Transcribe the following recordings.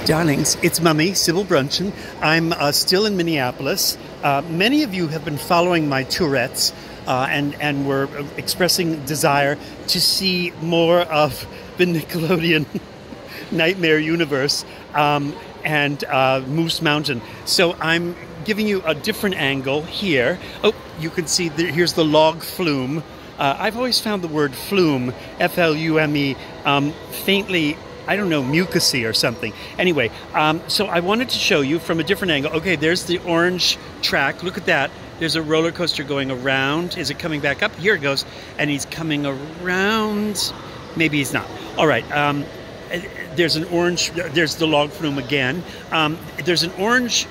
Darlings, it's Mummy, Sybil Brunchen. I'm still in Minneapolis. Many of you have been following my Tour-ettes and were expressing desire to see more of the Nickelodeon Nightmare universe and Moose Mountain. So I'm giving you a different angle here. Oh, you can see here's the log flume. I've always found the word flume, F-L-U-M-E, faintly, I don't know, mucusy or something. Anyway, so I wanted to show you from a different angle. Okay, there's the orange track. Look at that. There's a roller coaster going around. Is it coming back up? Here it goes. And he's coming around. Maybe he's not. All right. There's an orange. There's the log flume again. There's an orange,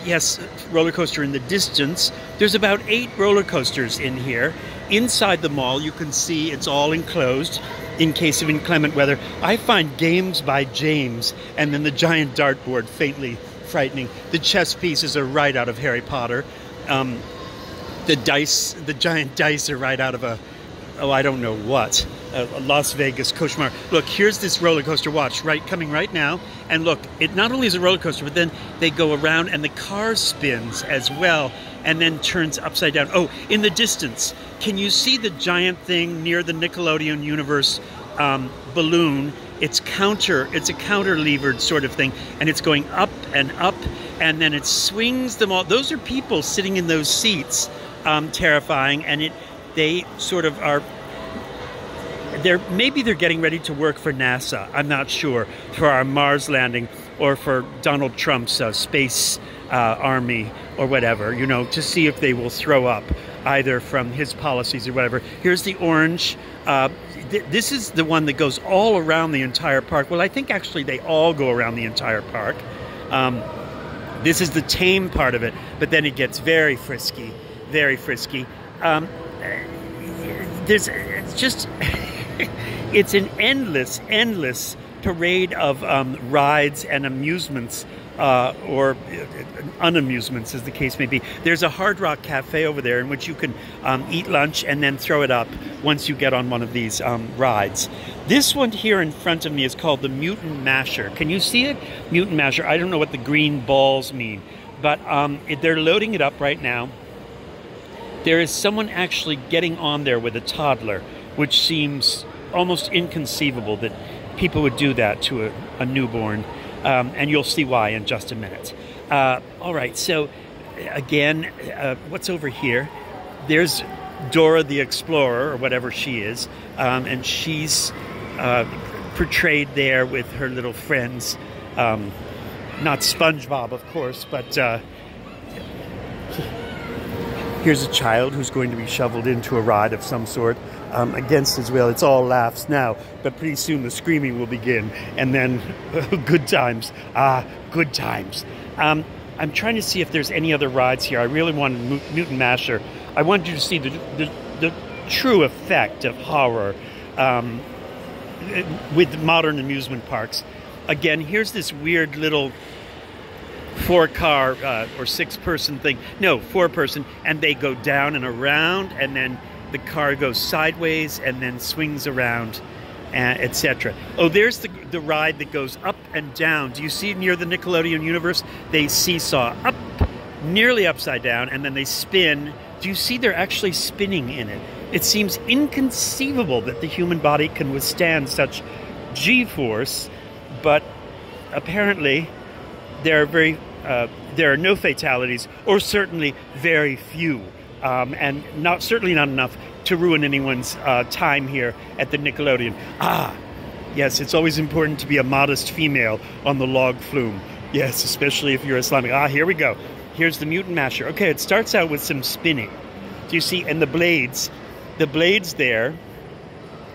yes, roller coaster in the distance. There's about 8 roller coasters in here. Inside the mall, you can see it's all enclosed in case of inclement weather. I find Games by James and then the giant dartboard faintly frightening. The chess pieces are right out of Harry Potter. The giant dice are right out of I don't know what, a Las Vegas cauchemar. Look, here's this roller coaster, watch, coming right now. And look, it not only is a roller coaster, but then they go around and the car spins as well and then turns upside down. Oh, in the distance, can you see the giant thing near the Nickelodeon universe balloon? It's a counter-levered sort of thing, and it's going up, and then it swings them all. Those are people sitting in those seats, terrifying, and they sort of are, maybe they're getting ready to work for NASA, I'm not sure, for our Mars landing or for Donald Trump's space army or whatever, you know, to see if they will throw up either from his policies or whatever. Here's the orange. This is the one that goes all around the entire park. Well, I think actually they all go around the entire park. This is the tame part of it, but then it gets very frisky, very frisky. It's an endless parade of rides and amusements, or unamusements as the case may be. There's a Hard Rock Cafe over there in which you can eat lunch and then throw it up once you get on one of these rides. This one here in front of me is called the Mutant Masher. Can you see it? Mutant Masher. I don't know what the green balls mean, but they're loading it up right now. There is someone actually getting on there with a toddler, which seems almost inconceivable that people would do that to a newborn, and you'll see why in just a minute. All right, so again, what's over here? There's Dora the Explorer, or whatever she is, and she's portrayed there with her little friends. Not SpongeBob, of course, but here's a child who's going to be shoveled into a ride of some sort against his will. It's all laughs now, but pretty soon the screaming will begin, and then good times. Good times. I'm trying to see if there's any other rides here. I really wanted Mutant Masher. I wanted you to see the true effect of horror with modern amusement parks. Again, here's this weird little 4-car or 6-person thing. No, 4-person, and they go down and around, and then the car goes sideways and then swings around, etc. Oh, there's the ride that goes up and down. Do you see near the Nickelodeon universe? They seesaw up, nearly upside down, and then they spin. Do you see they're actually spinning in it? It seems inconceivable that the human body can withstand such G-force, but apparently there are no fatalities, or certainly very few, and certainly not enough to ruin anyone's time here at the Nickelodeon. Yes, it's always important to be a modest female on the log flume. Yes, especially if you're Islamic. Here we go. Here's the Mutant Masher. Okay, it starts out with some spinning. Do you see? And the blades there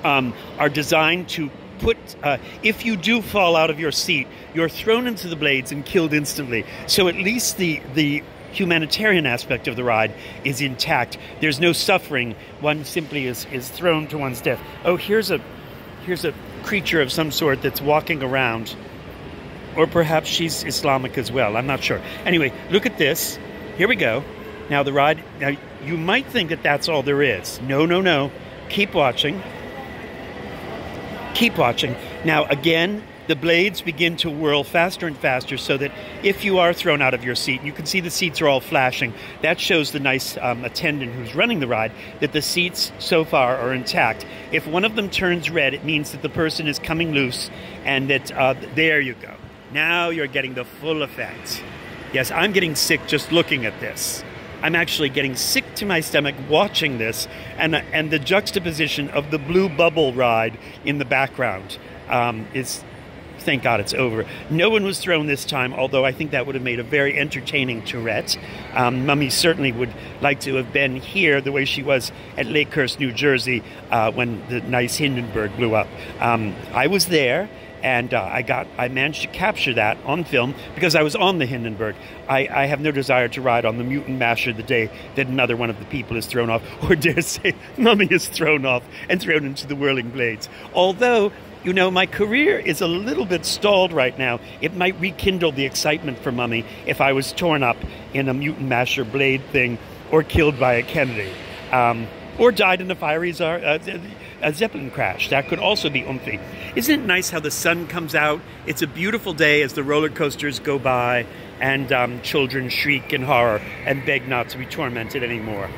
are designed to put, if you do fall out of your seat, you're thrown into the blades and killed instantly. So at least the humanitarian aspect of the ride is intact. There's no suffering. One simply is thrown to one's death. Oh, here's a creature of some sort that's walking around. Or perhaps she's Islamic as well. I'm not sure. Anyway, look at this. Here we go. Now the ride, now you might think that that's all there is. No, no, no. Keep watching. Keep watching. Now again, the blades begin to whirl faster and faster so that if you are thrown out of your seat, you can see the seats are all flashing. That shows the nice attendant who's running the ride that the seats so far are intact. If one of them turns red, it means that the person is coming loose and that there you go. Now you're getting the full effect. Yes, I'm getting sick just looking at this. I'm actually getting sick to my stomach watching this and the juxtaposition of the blue bubble ride in the background is... Thank God it's over. No one was thrown this time, although I think that would have made a very entertaining Tour-ette. Mummy certainly would like to have been here the way she was at Lakehurst, New Jersey, when the nice Hindenburg blew up. I was there, and I managed to capture that on film because I was on the Hindenburg. I have no desire to ride on the Mutant Masher the day that another one of the people is thrown off, or dare say, Mummy is thrown off and thrown into the whirling blades. Although, you know, my career is a little bit stalled right now. It might rekindle the excitement for Mummy if I was torn up in a Mutant Masher blade thing or killed by a Kennedy. Or died in a fiery a Zeppelin crash. That could also be oomphy. Isn't it nice how the sun comes out? It's a beautiful day as the roller coasters go by and children shriek in horror and beg not to be tormented anymore.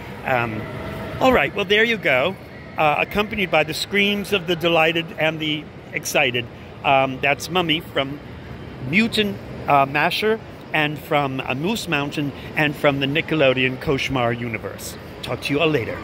All right, well, there you go. Accompanied by the screams of the delighted and the excited. That's Mummy from Mutant Masher and from Moose Mountain and from the Nickelodeon Cauchemar universe. Talk to you all later.